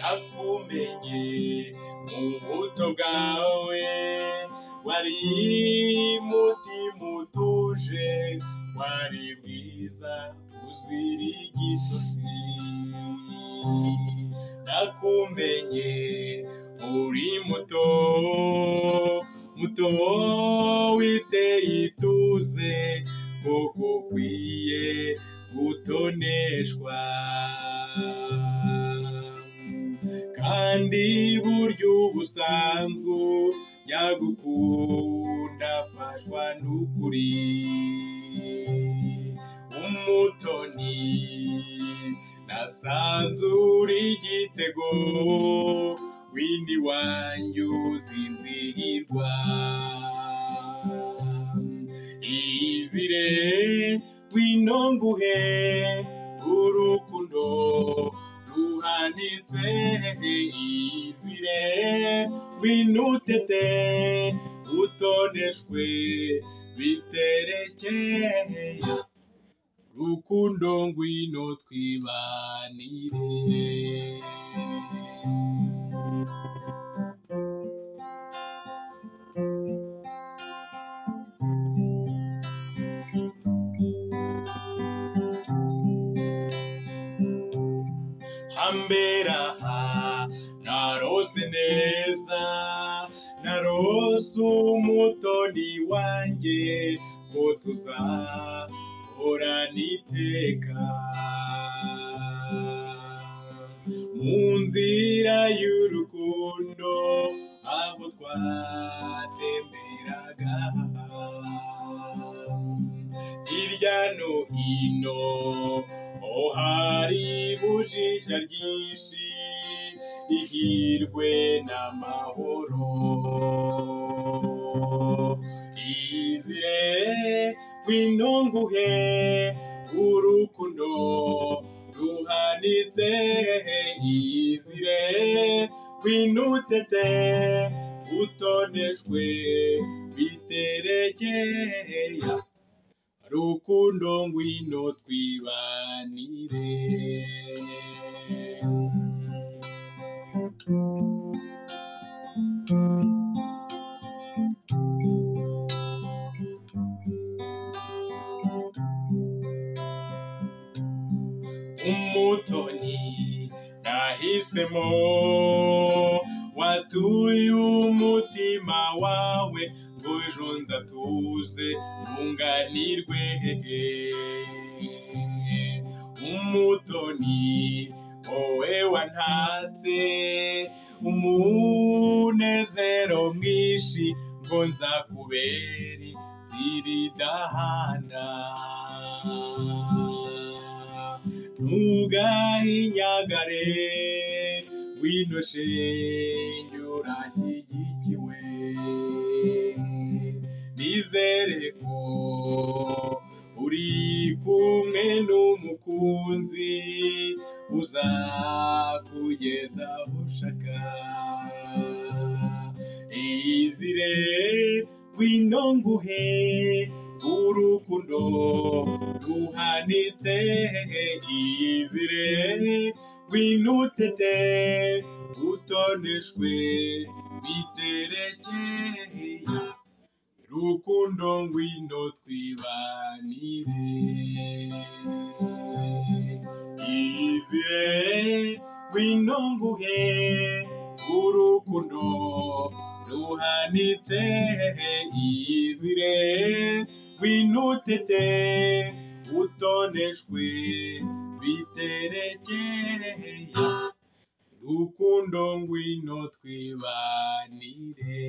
nakumenye mu buto bwawe, wari mutima utuje, wari bwiza uzira igitotsi. Nakumenye uri muto witeye ituze, koko ukwiye gutoneshwa. Kandi burya ubusanzwe yagukunda afashwa n'ukuri. Umutoni nasanze uri igitego, windi wanjye uzinzihirwa. Izire ngwino nguhe urukundo ruhanitse, izire ngwino utete utoneshwe biterekeye, rukundo ngwino twibanire. Hambere aha narose neza, narose umutoni wanjye, ko tuzahorana iteka. Mu nzira y'urukundo aho twatemberaga, hirya no hino hari bujisha ryinshi, ihirwe n'amahoro. Izire ngwino nguhe urukundo ruhanitse, izire ngwino utete utoneshwe biterekeye, rukundo ngwino twibanire. Umutoni nahisemo, watuye umutima wawe, ngo ejo nzatuze ntunganirwe. Umutoni wowe wantatse umunezero mwinshi, ngo nzakubera ziridahana. Ntugahinyagare ngwino shenge urashyigikiwe, nizere ko uri kumwe n'umukunzi uzakugeza aho ushaka. Izire ngwino nguhe urukundo ruhanitse, izire ngwino utete utoneshwe biterekeye, rukundo ngwino twibanire. Izire ngwino nguhe urukundo ruhanitse, izire ngwino utete utoneshwe biterekeye, rukundo ngwino twibanire.